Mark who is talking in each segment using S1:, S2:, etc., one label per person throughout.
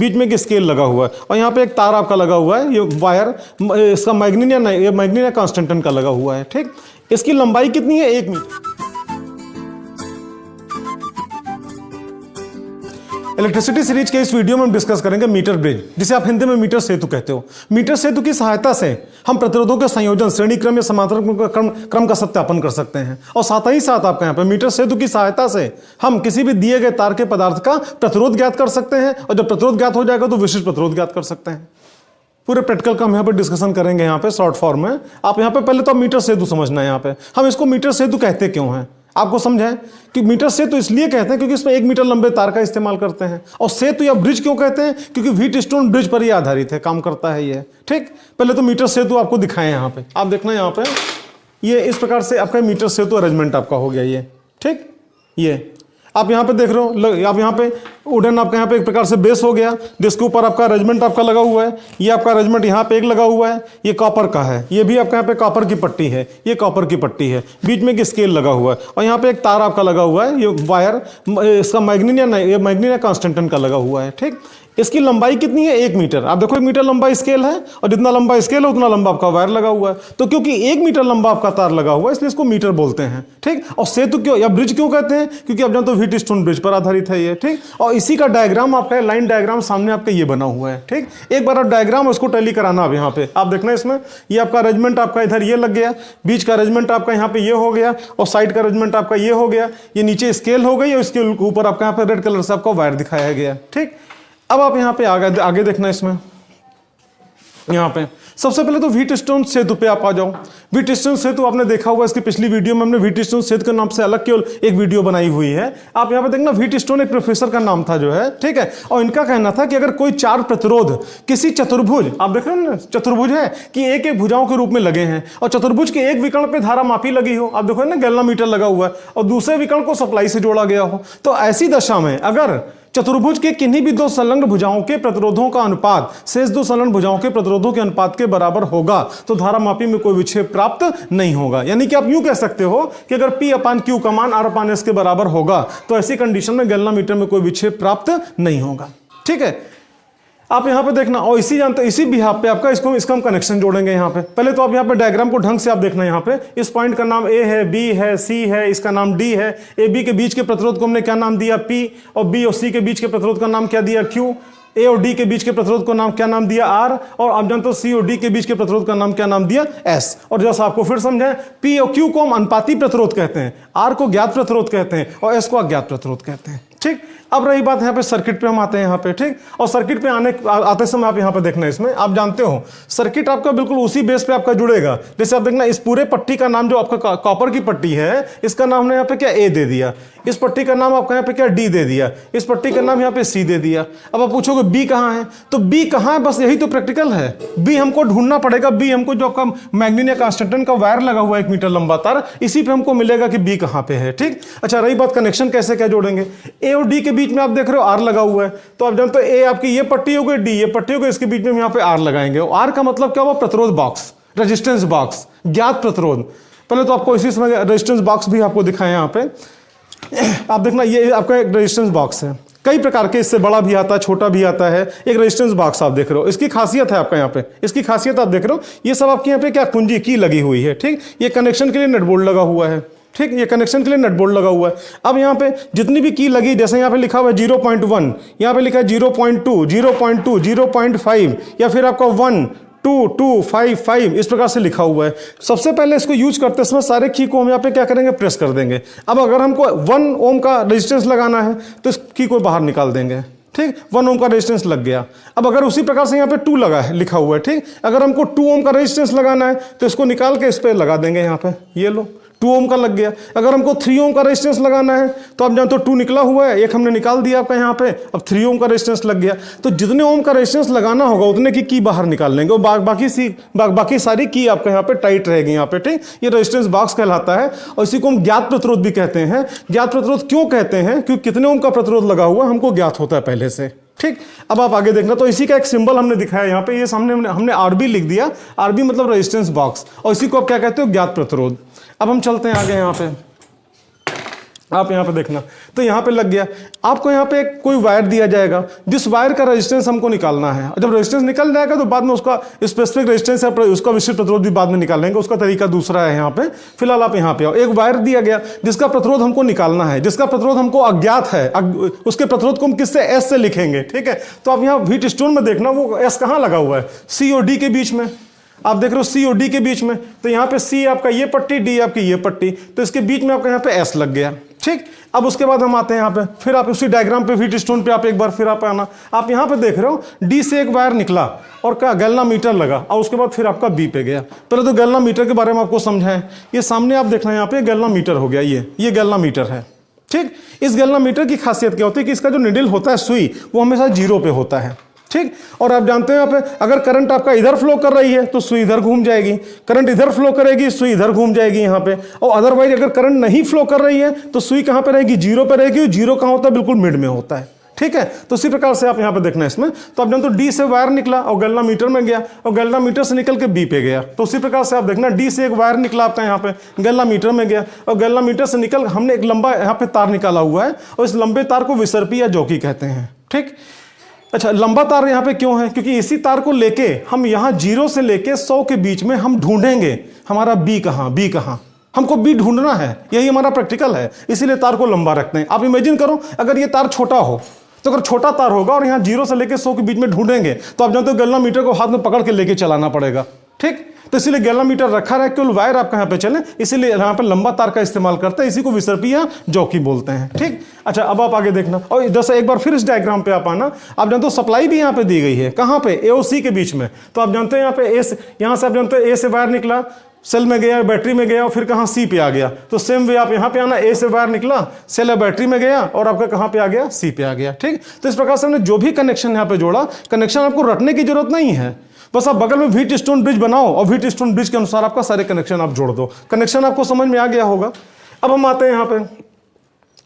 S1: बीच में एक स्केल लगा हुआ है और यहाँ पे एक तार आपका लगा हुआ है, ये वायर इसका मैग्नीनिया कांस्टेंटन का लगा हुआ है। ठीक, इसकी लंबाई कितनी है? 1 मीटर। इलेक्ट्रिसिटी सीरीज के इस वीडियो में हम डिस्कस करेंगे मीटर ब्रिज, जिसे आप हिंदी में मीटर सेतु कहते हो। मीटर सेतु की सहायता से हम प्रतिरोधों के संयोजन, श्रेणी क्रम या समांतर क्रम का सत्यापन कर सकते हैं और साथ ही साथ आपके यहाँ पे मीटर सेतु की सहायता से हम किसी भी दिए गए तार के पदार्थ का प्रतिरोध ज्ञात कर सकते हैं और जब प्रतिरोध ज्ञात हो जाएगा तो विशिष्ट प्रतिरोध ज्ञात कर सकते हैं। पूरे प्रैक्टिकल का हम यहाँ पे डिस्कशन करेंगे यहाँ पे शॉर्ट फॉर्म में। आप यहाँ पे पहले तो मीटर सेतु समझना है। यहाँ पे हम इसको मीटर सेतु कहते क्यों हैं आपको समझाएं कि मीटर सेतु इसलिए कहते हैं क्योंकि इसमें 1 मीटर लंबे तार का इस्तेमाल करते हैं। और सेतु या ब्रिज क्यों कहते हैं? क्योंकि व्हीटस्टोन ब्रिज पर ही आधारित है, काम करता है ये। ठीक, पहले तो मीटर सेतु आपको दिखाएं यहाँ पे। आप देखना यहाँ पे ये इस प्रकार से आपका मीटर सेतु अरेंजमेंट आपका हो गया ये। ठीक, ये आप यहाँ पे देख रहे हो, आप यहाँ पे वुडन आपका यहाँ पे एक प्रकार से बेस हो गया, जिसके ऊपर आपका अरेंजमेंट आपका लगा हुआ है। ये आपका अरेंजमेंट यहाँ पे एक लगा हुआ है, ये कॉपर का है। ये भी आपका यहाँ पे कॉपर की पट्टी है, ये कॉपर की पट्टी है। बीच में एक स्केल लगा हुआ है और यहाँ पे एक तार आपका लगा हुआ है, ये वायर इसका मैग्नीनिया कांस्टेंटन का लगा हुआ है। ठीक, इसकी लंबाई कितनी है? 1 मीटर। आप देखो 1 मीटर लंबा स्केल है और जितना लंबा स्केल है उतना लंबा आपका वायर लगा हुआ है। तो क्योंकि 1 मीटर लंबा आपका तार लगा हुआ है इसलिए इसको मीटर बोलते हैं। ठीक, और सेतु क्यों या ब्रिज क्यों कहते हैं? क्योंकि आप जानते हो व्हीटस्टोन ब्रिज पर आधारित है ये। ठीक, और इसी का डायग्राम आपका लाइन डायग्राम सामने आपका ये बना हुआ है। ठीक, एक बार आप डायग्राम उसको टैली कराना। अब यहाँ पे आप देखना, इसमें ये आपका अरेंजमेंट आपका इधर ये लग गया, बीच का अरेंजमेंट आपका यहाँ पे ये हो गया और साइड का अरेंजमेंट आपका ये हो गया। ये नीचे स्केल हो गई और इसके ऊपर आपका यहाँ पे रेड कलर से आपका वायर दिखाया गया। ठीक, अब आप यहाँ पे आगे देखना, इसमें यहाँ पे सबसे पहले तो व्हीटस्टोन सेतु पे आप आ जाओ। व्हीटस्टोन सेतु आपने देखा हुआ, इसकी पिछली वीडियो में हमने व्हीटस्टोन सेतु के नाम से अलग केवल एक वीडियो बनाई हुई है। आप यहाँ पे देखना, व्हीटस्टोन एक प्रोफेसर का नाम था जो है। ठीक है, और इनका कहना था कि अगर कोई 4 प्रतिरोध किसी चतुर्भुज, आप देख रहे हो ना चतुर्भुज है कि एक एक भुजाओं के रूप में लगे हैं और चतुर्भुज के एक विकर्ण पे धारा मापी लगी हो, आप देखो ना गैल्वामीटर लगा हुआ है, और दूसरे विकर्ण को सप्लाई से जोड़ा गया हो, तो ऐसी दशा में अगर चतुर्भुज के किन्हीं भी 2 संलग्न भुजाओं के प्रतिरोधों का अनुपात शेष 2 संलग्न भुजाओं के प्रतिरोधों के अनुपात के बराबर होगा तो धारा मापी में कोई विक्षेप प्राप्त नहीं होगा। यानी कि आप यूं कह सकते हो कि अगर P/Q का मान R/S के बराबर होगा तो ऐसी कंडीशन में गैल्वामीटर में कोई विक्षेप प्राप्त नहीं होगा। ठीक है, आप यहाँ पे देखना, और इसी बिहाफ पे आपका इसका हम कनेक्शन जोड़ेंगे। यहाँ पे पहले तो आप यहाँ पे डायग्राम को ढंग से आप देखना। यहाँ पे इस पॉइंट का नाम A है, B है, C है, इसका नाम D है। AB के बीच के प्रतिरोध को हमने क्या नाम दिया? P, और B और C के बीच के प्रतिरोध का नाम क्या दिया? Q। A और D के बीच के प्रतिरोध को नाम क्या नाम दिया? R। और आप जानते हो C और D के बीच के प्रतिरोध का नाम क्या नाम दिया? S। और जैसा आपको फिर समझाएं, P और Q को हम अनुपाती प्रतिरोध कहते हैं, R को ज्ञात प्रतिरोध कहते हैं और S को अज्ञात प्रतिरोध कहते हैं। ठीक, अब रही बात यहाँ पे सर्किट पे हम आते हैं यहाँ पे। ठीक, और सर्किट पे आते समय आप यहाँ पे देखना, इसमें आप जानते हो सर्किट आपका बिल्कुल उसी बेस पे आपका जुड़ेगा। जैसे आप देखना, इस पूरे पट्टी का नाम जो आपका कॉपर की पट्टी है, इसका नाम हमने यहाँ पे क्या A दे दिया, इस पट्टी का नाम आपका यहाँ पे क्या D दे दिया, इस पट्टी का नाम यहाँ पे C दे दिया। अब आप पूछोगे B कहाँ है, तो B कहाँ है? बस यही तो प्रैक्टिकल है। B हमको ढूंढना पड़ेगा। B हमको जो आपका मैग्नीनिया कांस्टेंटन का वायर लगा हुआ है 1 मीटर लंबा तार, इसी पे हमको मिलेगा कि B कहाँ पे है। ठीक, अच्छा रही बात कनेक्शन कैसे क्या जोड़ेंगे। A और D के बीच में आप देख रहे हो R लगा हुआ है, तो आप जानते हो A आपकी ये पट्टी हो गई, D ये पट्टी हो गई, इसके बीच में यहाँ पे R लगाएंगे। R का मतलब क्या हुआ? प्रतिरोध बॉक्स, रेजिस्टेंस बॉक्स, ज्ञात प्रतिरोध। पहले तो आपको इसी समय रेजिस्टेंस बॉक्स भी आपको दिखाएं यहाँ पे। आप देखना, ये आपका एक रेजिस्टेंस बॉक्स है, कई प्रकार के, इससे बड़ा भी आता है, छोटा भी आता है। एक रेजिस्टेंस बॉक्स आप देख रहे हो, इसकी खासियत है आपका यहाँ पे, इसकी खासियत आप देख रहे हो, ये सब आपके यहाँ पे क्या कुंजी की लगी हुई है। ठीक, ये कनेक्शन के लिए नट बोल्ट लगा हुआ है। ठीक, ये कनेक्शन के लिए नट बोल्ट लगा हुआ है। अब यहाँ पे जितनी भी की लगी, जैसे यहाँ पे लिखा हुआ है 0.1, यहाँ पे लिखा है 0.2, 0.2, 0.5 या फिर आपका 1, 2, 2, 5, 5 इस प्रकार से लिखा हुआ है। सबसे पहले इसको यूज करते समय सारे की को हम यहाँ पे क्या करेंगे? प्रेस कर देंगे। अब अगर हमको 1 ओम का रेजिस्टेंस लगाना है तो इस की को बाहर निकाल देंगे। ठीक, 1 ओम का रेजिस्टेंस लग गया। अब अगर उसी प्रकार से यहाँ पे 2 लगा है, लिखा हुआ है। ठीक, अगर हमको 2 ओम का रेजिस्टेंस लगाना है तो इसको निकाल के इस पे लगा देंगे। यहाँ पे ये लो 2 ओम का लग गया। अगर हमको 3 ओम का रेजिस्टेंस लगाना है तो आप जानते हो 2 निकला हुआ है, एक हमने निकाल दिया आपका यहाँ पे, अब 3 ओम का रेजिस्टेंस लग गया। तो जितने ओम का रेजिस्टेंस लगाना होगा उतने की बाहर निकाल लेंगे और बाकी सारी की आपका यहाँ पे टाइट रहेगी यहाँ पे। ठीक, ये रेजिस्टेंस बॉक्स कहलाता है और इसी को हम ज्ञात प्रतिरोध भी कहते हैं। ज्ञात प्रतिरोध क्यों कहते हैं? क्योंकि कितने ओम का प्रतिरोध लगा हुआ हमको ज्ञात होता है पहले से। ठीक, अब आप आगे देखना, तो इसी का एक सिंबल हमने दिखाया यहाँ पे, ये सामने हमने RB लिख दिया। RB मतलब रेजिस्टेंस बॉक्स, और इसी को आप क्या कहते हो? ज्ञात प्रतिरोध। अब हम चलते हैं आगे यहाँ पे। आप यहाँ पे देखना, तो यहाँ पे लग गया। आपको यहाँ पे कोई वायर दिया जाएगा, जिस वायर का रेजिस्टेंस हमको निकालना है। जब रेजिस्टेंस निकल जाएगा तो बाद में उसका स्पेसिफिक रेजिस्टेंस या उसका विशिष्ट प्रतिरोध भी बाद में निकाल लेंगे, उसका तरीका दूसरा है यहाँ पे। फिलहाल आप यहाँ पे आओ, एक वायर दिया गया जिसका प्रतिरोध हमको निकालना है, जिसका प्रतिरोध हमको अज्ञात है, उसके प्रतिरोध को हम किससे, एस से लिखेंगे, ठीक है। तो आप यहाँ व्हीट स्टोन में देखना वो एस कहाँ लगा हुआ है, सी और डी के बीच में। आप देख रहे हो सी और डी के बीच में, तो यहाँ पे सी आपका ये पट्टी, डी आपकी ये पट्टी, तो इसके बीच में आपका यहाँ पे एस लग गया, ठीक। अब उसके बाद हम आते हैं यहाँ पे, फिर आप उसी डायग्राम पे व्हीट स्टोन पे आप एक बार फिर आप आना। आप यहाँ पे देख रहे हो डी से एक वायर निकला और क्या गैल्वामीटर लगा, और उसके बाद फिर आपका बी पे गया। पहले तो गैल्वामीटर के बारे में आपको समझाएं, ये सामने आप देखना यहाँ पे गैल्वामीटर हो गया, ये गैल्वामीटर है, ठीक। इस गैल्वामीटर की खासियत क्या होती है कि इसका जो निडल होता है, सुई, वो हमेशा 0 पे होता है, ठीक। और आप जानते हैं यहाँ पे अगर करंट आपका इधर फ्लो कर रही है तो सुई इधर घूम जाएगी, करंट इधर फ्लो करेगी सुई इधर घूम जाएगी यहाँ पे। और अदरवाइज अगर करंट नहीं फ्लो कर रही है तो सुई कहाँ पे रहेगी, 0 पे रहेगी। 0 कहाँ होता है, बिल्कुल मिड में होता है, ठीक है। तो इसी प्रकार से आप यहाँ पे देखना इसमें, तो आप जानते हो डी से वायर निकला और गैल्वामीटर में गया, और गैल्वामीटर से निकल के बी पे गया। तो उसी प्रकार से आप देखना डी से एक वायर निकला आपका यहाँ पे गैल्वामीटर में गया, और गैल्वामीटर से निकल हमने एक लंबा यहाँ पे तार निकाला हुआ है, और इस लंबे तार को विसर्पी या जॉकी कहते हैं, ठीक। अच्छा, लंबा तार यहाँ पे क्यों है, क्योंकि इसी तार को लेके हम यहाँ 0 से लेके 100 के बीच में हम ढूंढेंगे हमारा बी कहाँ, हमको बी ढूंढना है, यही हमारा प्रैक्टिकल है, इसीलिए तार को लंबा रखते हैं। आप इमेजिन करो अगर ये तार छोटा हो, तो अगर छोटा तार होगा और यहाँ 0 से लेके 100 के बीच में ढूंढेंगे तो आप जानते हो गैल्वामीटर को हाथ में पकड़ के लेके चलाना पड़ेगा, ठीक। तो इसीलिए गैल्वामीटर रखा रहे, केवल वायर आपका यहाँ पे चले, इसीलिए यहाँ पे लंबा तार का इस्तेमाल करते हैं, इसी को विसर्पी या जॉकी बोलते हैं, ठीक। अच्छा, अब आप आगे देखना, और जैसे एक बार फिर इस डायग्राम पे आप आना। आप जानते हो सप्लाई भी यहाँ पे दी गई है, कहाँ पे, ए और सी के बीच में। तो आप जानते हो यहाँ पे यहाँ से आप जानते हो ए से वायर निकला, सेल में गया, बैटरी में गया, और फिर कहाँ, सी पे आ गया। तो सेम वे आप यहाँ पे आना, ए से वायर निकला, सेल बैटरी में गया, और आपका कहाँ पे आ गया, सी पे आ गया, ठीक। तो इस प्रकार से हमने जो भी कनेक्शन यहाँ पे जोड़ा, कनेक्शन आपको रटने की जरूरत नहीं है, बस आप बगल में व्हीट स्टोन ब्रिज बनाओ और व्हीट स्टोन ब्रिज के अनुसार आपका सारे कनेक्शन आप जोड़ दो। कनेक्शन आपको समझ में आ गया होगा। अब हम आते हैं यहाँ पे,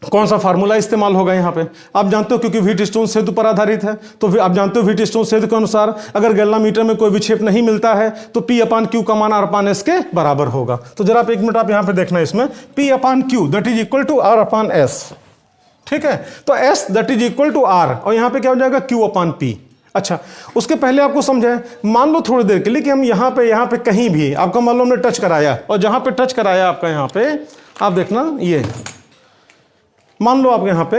S1: कौन सा फार्मूला इस्तेमाल होगा यहाँ पे। आप जानते हो क्योंकि व्हीट स्टोन सेतु पर आधारित है, तो आप जानते हो व्हीट स्टोन सेतु के अनुसार अगर गैल्वामीटर में कोई विक्षेप नहीं मिलता है तो P/Q का मान R/S के बराबर होगा। तो जरा आप एक मिनट आप यहाँ पे देखना, इसमें P/Q that is equal to R/S, ठीक है। तो S that is equal to R, और यहाँ पे क्या हो जाएगा, Q/P। अच्छा, उसके पहले आपको समझाएं, मान लो थोड़ी देर के लिए कि हम यहाँ पे कहीं भी आपका मान लो हमने टच कराया, और जहाँ पे टच कराया आपका यहाँ पे आप देखना, ये मान लो आप यहाँ पे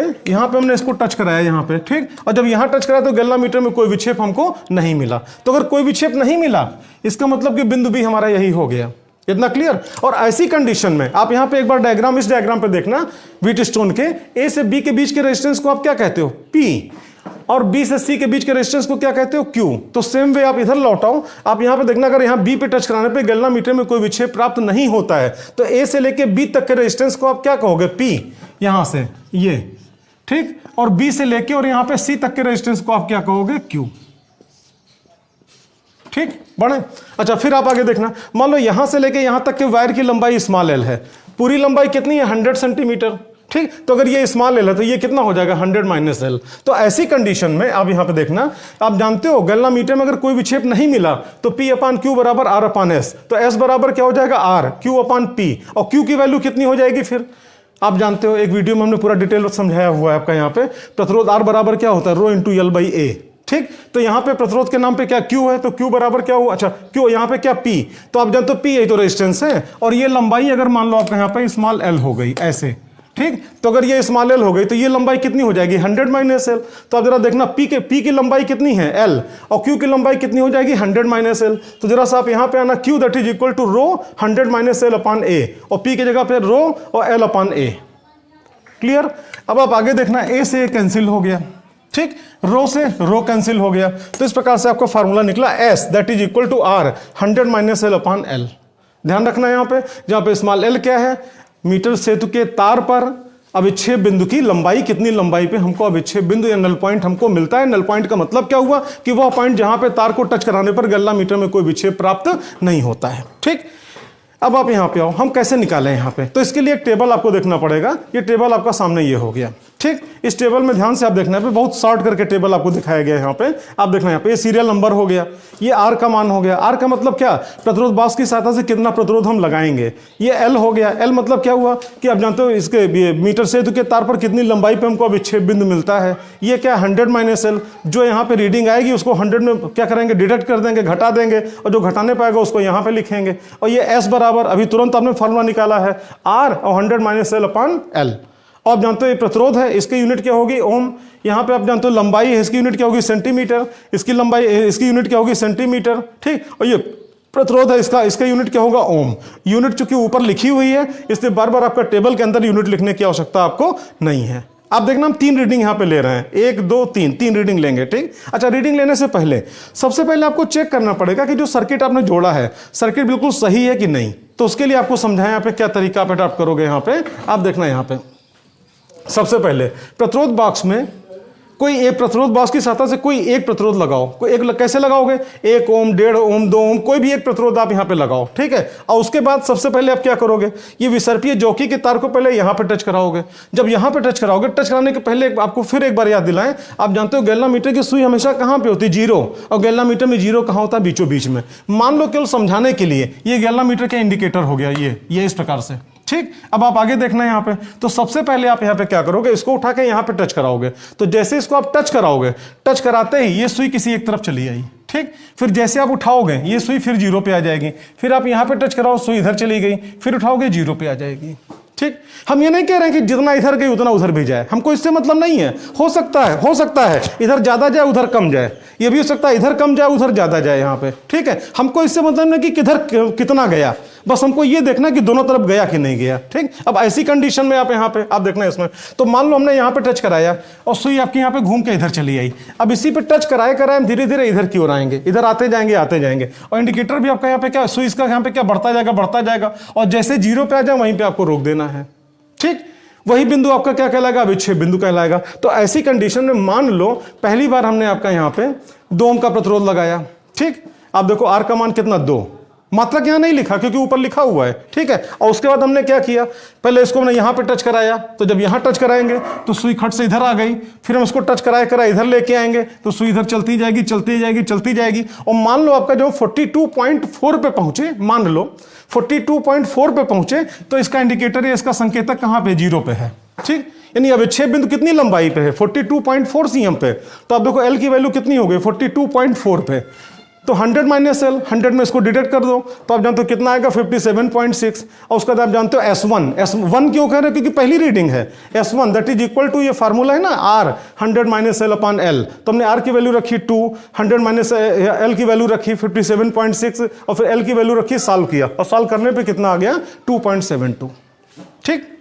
S1: हमने इसको टच कराया यहाँ पे, ठीक। और जब यहाँ टच कराया तो गैल्वामीटर में कोई विक्षेप हमको नहीं मिला। तो अगर कोई विक्षेप नहीं मिला इसका मतलब कि बिंदु भी हमारा यही हो गया। इतना क्लियर। और ऐसी कंडीशन में आप यहाँ पे एक बार डायग्राम, इस डायग्राम पे देखना, व्हीट स्टोन के ए से बी के बीच के रेजिस्टेंस को आप क्या कहते हो, पी, और बी से सी के बीच के रेजिस्टेंस को क्या कहते हो, क्यू। तो सेम वे आप इधर लौटाओ, आप यहाँ पे देखना, अगर यहाँ बी पे टच कराने पे गैल्वामीटर में कोई विक्षेप प्राप्त नहीं होता है तो ए से लेके बी तक के रेजिस्टेंस को आप क्या कहोगे, पी, यहां से ये, ठीक। और बी से लेके और यहाँ पे सी तक के रेजिस्टेंस को आप क्या कहोगे, क्यू, ठीक। बढ़े। अच्छा, फिर आप आगे देखना, मान लो यहां से लेके यहां तक के वायर की लंबाई स्मॉल एल है, पूरी लंबाई कितनी है, 100 सेंटीमीटर, ठीक। तो अगर ये स्मॉल एल है तो ये कितना हो जाएगा, 100 - एल। तो ऐसी कंडीशन में आप यहां पे देखना, आप जानते हो गैल्वामीटर में अगर कोई विक्षेप नहीं मिला तो P/Q बराबर R/S, तो S बराबर क्या हो जाएगा, R, Q/P, और Q की वैल्यू कितनी हो जाएगी फिर आप जानते हो, एक वीडियो में हमने पूरा डिटेल समझाया हुआ है आपका यहाँ पे। प्रतिरोध R बराबर क्या होता है, ρ × L/A, ठीक। तो यहाँ पे प्रतिरोध के नाम पे क्या Q है, तो Q बराबर क्या हुआ, अच्छा Q यहाँ पे क्या P, तो आप जानते हो P यही तो रेजिस्टेंस है, और ये लंबाई अगर मान लो आपका यहाँ पे स्मॉल l हो गई ऐसे, ठीक। तो अगर ये स्मॉल l हो गई तो ये लंबाई कितनी हो जाएगी, 100 - l। तो आप जरा देखना P की लंबाई कितनी है, l, और Q की लंबाई कितनी हो जाएगी, 100 - l। तो जरा सा आप यहाँ पे आना, Q that is equal to ρ 100 - l/A, और P की जगह पे ρ और L/A। क्लियर। अब आप आगे देखना, A से A कैंसिल हो गया, ठीक, रो से रो कैंसिल हो गया। तो इस प्रकार से आपका फार्मूला निकला, S that is equal to R 100 - l/L। ध्यान रखना यहाँ पे, जहाँ पे स्मॉल l क्या है, मीटर सेतु के तार पर अविच्छेद बिंदु की लंबाई, कितनी लंबाई पे हमको अविच्छेद बिंदु या नल पॉइंट हमको मिलता है। नल पॉइंट का मतलब क्या हुआ कि वह पॉइंट जहां पे तार को टच कराने पर गैल्वामीटर में कोई विक्षेप प्राप्त नहीं होता है, ठीक। अब आप यहां पे आओ, हम कैसे निकालें यहाँ पे, तो इसके लिए एक टेबल आपको देखना पड़ेगा। ये टेबल आपका सामने ये हो गया। ठीक, इस टेबल में ध्यान से आप देखना है, बहुत शॉर्ट करके टेबल आपको दिखाया गया है यहाँ पे। आप देखना यहाँ पे ये सीरियल नंबर हो गया, ये आर का मान हो गया। आर का मतलब क्या, प्रतिरोध बॉक्स की सहायता से कितना प्रतिरोध हम लगाएंगे। ये एल हो गया। एल मतलब क्या हुआ कि आप जानते हो इसके मीटर सेतु के तार पर कितनी लंबाई पे हमको अविच्छेद बिंदु मिलता है। ये क्या 100 माइनस एल, जो यहाँ पे रीडिंग आएगी उसको 100 में क्या करेंगे, डिडक्ट कर देंगे, घटा देंगे, और जो घटाने पाएगा उसको यहाँ पे लिखेंगे। और ये एस बराबर अभी तुरंत आपने फॉर्मूला निकाला है, आर और 100 माइनस एल अपॉन एल। और आप जानते हो ये प्रतिरोध है, इसकी यूनिट क्या होगी, ओम। यहाँ पे आप जानते हो लंबाई है, इसकी यूनिट क्या होगी, सेंटीमीटर। इसकी लंबाई, इसकी यूनिट क्या होगी, सेंटीमीटर। ठीक, और ये प्रतिरोध है, इसका यूनिट क्या होगा, ओम। यूनिट चूंकि ऊपर लिखी हुई है, इसलिए बार बार आपका टेबल के अंदर यूनिट लिखने की आवश्यकता आपको नहीं है। आप देखना हम 3 रीडिंग यहाँ पे ले रहे हैं, 1 2 3 रीडिंग लेंगे। ठीक, अच्छा, रीडिंग लेने से पहले सबसे पहले आपको चेक करना पड़ेगा कि जो सर्किट आपने जोड़ा है, सर्किट बिल्कुल सही है कि नहीं। तो उसके लिए आपको समझाएं यहाँ पे क्या तरीका आप अडॉप्ट करोगे। यहाँ पे आप देखना, यहाँ पे सबसे पहले प्रतिरोध बॉक्स में कोई एक प्रतिरोध बॉक्स की सहायता से कोई एक प्रतिरोध लगाओ। कोई एक कैसे लगाओगे, 1 ओम, 1.5 ओम, 2 ओम, कोई भी एक प्रतिरोध आप यहाँ पे लगाओ। ठीक है, और उसके बाद सबसे पहले आप क्या करोगे, ये विसर्पीय जॉकी के तार को पहले यहाँ पे टच कराओगे। जब यहाँ पे टच कराओगे, टच कराने के पहले आपको फिर एक बार याद दिलाएं, आप जानते हो गैल्वामीटर की सुई हमेशा कहाँ पे होती है, 0, और गैल्वामीटर में 0 कहाँ होता है, बीचों बीच में। मान लो केवल समझाने के लिए ये गैल्वामीटर का इंडिकेटर हो गया, ये इस प्रकार से। ठीक, अब आप आगे देखना है यहाँ पे। तो सबसे पहले आप यहाँ पे क्या करोगे, इसको उठा के यहाँ पे टच कराओगे। तो जैसे इसको आप टच कराओगे, टच कराते ही ये सुई किसी एक तरफ चली आई। ठीक, फिर जैसे आप उठाओगे ये सुई फिर 0 पे आ जाएगी। फिर आप यहाँ पे टच कराओ, सुई इधर चली गई, फिर उठाओगे 0 पे आ जाएगी। ठीक, हम ये नहीं कह रहे हैं कि जितना इधर गई उतना उधर भी जाए, हमको इससे मतलब नहीं है। हो सकता है इधर ज्यादा जाए उधर कम जाए, ये भी हो सकता है इधर कम जाए उधर ज्यादा जाए यहाँ पे। ठीक है, हमको इससे मतलब नहीं कि किधर कितना गया, बस हमको ये देखना कि दोनों तरफ गया कि नहीं गया। ठीक, अब ऐसी कंडीशन में आप यहाँ पे आप देखना इसमें, तो मान लो हमने यहाँ पे टच कराया और सुई आपकी यहाँ पे घूम के इधर चली आई। अब इसी पे टच कराए हम धीरे धीरे इधर की ओर आएंगे, इधर आते जाएंगे। और इंडिकेटर भी आपका यहाँ पे क्या, सुई इसका यहाँ पे क्या बढ़ता जाएगा, और जैसे 0 पे आ जाए वहीं पे आपको रोक देना है। ठीक, वही बिंदु आपका क्या कहलाएगा, अविच्छेद बिंदु कहलाएगा। तो ऐसी कंडीशन में मान लो पहली बार हमने आपका यहाँ पे 2 ओम का प्रतिरोध लगाया। ठीक, आप देखो आर का मान कितना, 2। मात्रक यहाँ नहीं लिखा क्योंकि ऊपर लिखा हुआ है। ठीक है, और उसके बाद हमने क्या किया, पहले इसको हमने यहाँ पे टच कराया। तो जब यहाँ टच कराएंगे तो सुई खट से इधर आ गई, फिर हम इसको टच कराया इधर लेके आएंगे तो सुई इधर चलती जाएगी। और मान लो आपका जो 42.4 पे पहुंचे, मान लो 42.4 पे पहुंचे, तो इसका इंडिकेटर या इसका संकेतक कहाँ पे, 0 पे है। ठीक, यानी अविच्छेद बिंदु कितनी लंबाई पे है, 42.4 सीएम पे। तो आप देखो एल की वैल्यू कितनी हो गई, 42.4 पे। तो 100 माइनस एल, 100 में इसको डिडक्ट कर दो, तो आप जानते हो कितना आएगा, 57.6। और उसके बाद आप जानते हो S1 क्यों कह रहे हैं, क्योंकि पहली रीडिंग है। S1 that is equal to, ये फार्मूला है ना, R 100 minus L upon L. तो हमने R की वैल्यू रखी 2, 100 माइनस एल की वैल्यू रखी 57.6, और फिर एल की वैल्यू रखी, सॉल्व किया, और सॉल्व करने पर कितना आ गया, 2.72। ठीक,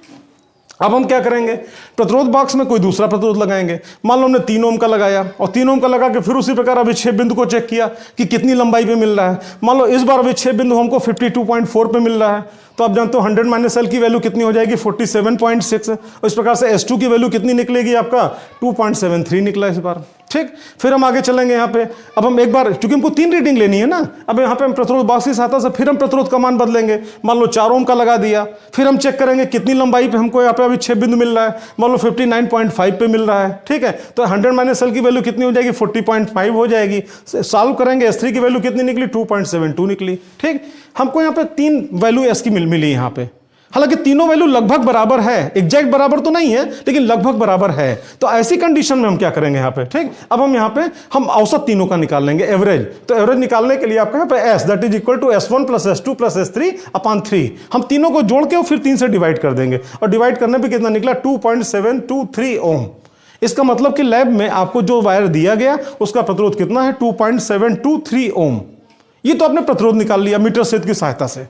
S1: अब हम क्या करेंगे, प्रतिरोध बॉक्स में कोई दूसरा प्रतिरोध लगाएंगे। मान लो हमने 3 ओम का लगाया, और 3 ओम का लगा के फिर उसी प्रकार अविच्छेद बिंदु को चेक किया कि कितनी लंबाई पे मिल रहा है। मान लो इस बार अविच्छेद बिंदु हमको 52.4 पे मिल रहा है। तो आप जानते हो 100 माइनस एल की वैल्यू कितनी हो जाएगी, 47.6। और इस प्रकार से S2 की वैल्यू कितनी निकलेगी आपका, 2.73 निकला इस बार। ठीक, फिर हम आगे चलेंगे यहाँ पे। अब हम एक बार, क्योंकि हमको 3 रीडिंग लेनी है ना, अब यहाँ पे हम प्रतिरोध बॉक्स की सहायता से फिर हम प्रतिरोध का मान बदलेंगे। मान लो 4 ओम का लगा दिया, फिर हम चेक करेंगे कितनी लंबाई पे हमको यहाँ पे अविच्छेद बिंदु मिल रहा है। मान लो 59.5 पे मिल रहा है। ठीक है, तो 100 माइनस एल की वैल्यू कितनी हो जाएगी, 40.5 हो जाएगी। सॉल्व करेंगे, S3 की वैल्यू कितनी निकली, 2.72 निकली। ठीक, हमको यहाँ पे 3 वैल्यू एस की मिली यहाँ पे। हालांकि तीनों वैल्यू लगभग बराबर है, एग्जैक्ट बराबर तो नहीं है लेकिन लगभग बराबर है। तो ऐसी कंडीशन में हम क्या करेंगे यहाँ पे, ठीक, अब हम यहाँ पे हम औसत तीनों का निकाल लेंगे, एवरेज। तो एवरेज निकालने के लिए आपका यहाँ पे S that is equal to S1 plus S2 plus S3 upon 3। हम तीनों को जोड़ के और फिर 3 से डिवाइड कर देंगे, और डिवाइड करने पे कितना निकला, 2.723 ओम। इसका मतलब कि लैब में आपको जो वायर दिया गया उसका प्रतिरोध कितना है, 2.723 ओम। ये तो आपने प्रतिरोध निकाल लिया मीटर सेतु की सहायता से।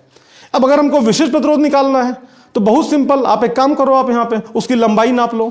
S1: अब अगर हमको विशिष्ट प्रतिरोध निकालना है तो बहुत सिंपल, आप एक काम करो, आप यहाँ पे उसकी लंबाई नाप लो।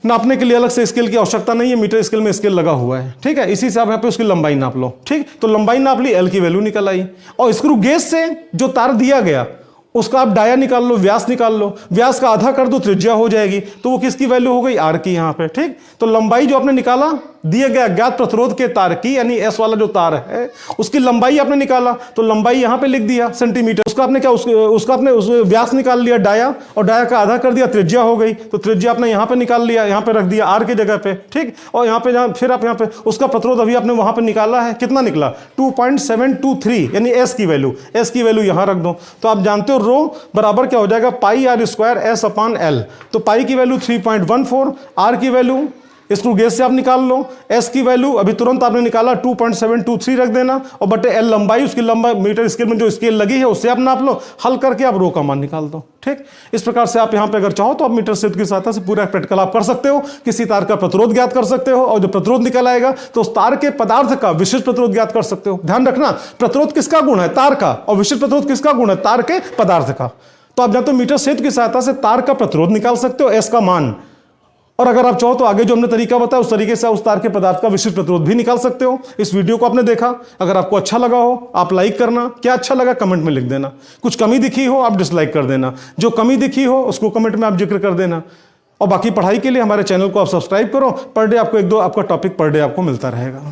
S1: नापने के लिए अलग से स्केल की आवश्यकता नहीं है, मीटर स्केल में स्केल लगा हुआ है। ठीक है, इसी से आप यहाँ पे उसकी लंबाई नाप लो। ठीक, तो लंबाई नाप ली, एल की वैल्यू निकल आई। और स्क्रू गेज से जो तार दिया गया उसका आप डाया निकाल लो, व्यास निकाल लो, व्यास का आधा कर दो, त्रिज्या हो जाएगी। तो वो किसकी वैल्यू हो गई? आर की यहाँ पे। ठीक, तो लंबाई जो आपने निकाला दिए गए अज्ञात प्रतिरोध के तार की, यानी एस वाला जो तार है उसकी लंबाई आपने निकाला, तो लंबाई यहाँ पे लिख दिया सेंटीमीटर। उसका आपने क्या उसका आपने व्यास निकाल लिया डाया, और डाया का आधा कर दिया, त्रिज्या हो गई। तो त्रिज्या आपने यहाँ पे निकाल लिया, यहाँ पे रख दिया आर की जगह पे। ठीक, और यहाँ पे फिर आप यहाँ पे उसका प्रतिरोध अभी आपने वहां पे निकाला है, कितना निकला? 2.723, यानी एस की वैल्यू। एस की वैल्यू यहाँ रख दो। तो आप जानते हो रो बराबर क्या हो जाएगा? Pi R square S upon L. तो पाई की वैल्यू 3.14, आर की वैल्यू स्क्रू गेज से आप निकाल लो, एस की वैल्यू अभी तुरंत आपने निकाला 2.723 रख देना, और बटे एल लंबाई, उसकी लंबाई मीटर स्केल में जो स्केल लगी है उससे आप नाप लो, हल करके आप रो का मान निकाल दो। ठीक, इस प्रकार से आप यहाँ पे अगर चाहो तो आप मीटर सेतु की सहायता से पूरा प्रैक्टिकल आप कर सकते हो। किसी तार का प्रतिरोध ज्ञात कर सकते हो, और जो प्रतिरोध निकल आएगा तो उस तार के पदार्थ का विशिष्ट प्रतिरोध ज्ञात कर सकते हो। ध्यान रखना, प्रतिरोध किसका गुण है? तार का। और विशिष्ट प्रतिरोध किसका गुण है? तार के पदार्थ का। तो आप जानते हो मीटर सेतु की सहायता से तार का प्रतिरोध निकाल सकते हो, एस का मान। और अगर आप चाहो तो आगे जो हमने तरीका बताया उस तरीके से उस तार के पदार्थ का विशिष्ट प्रतिरोध भी निकाल सकते हो। इस वीडियो को आपने देखा, अगर आपको अच्छा लगा हो आप लाइक करना, क्या अच्छा लगा कमेंट में लिख देना, कुछ कमी दिखी हो आप डिसलाइक कर देना, जो कमी दिखी हो उसको कमेंट में आप जिक्र कर देना। और बाकी पढ़ाई के लिए हमारे चैनल को आप सब्सक्राइब करो। पर डे आपको 1-2 आपका टॉपिक पर डे आपको मिलता रहेगा।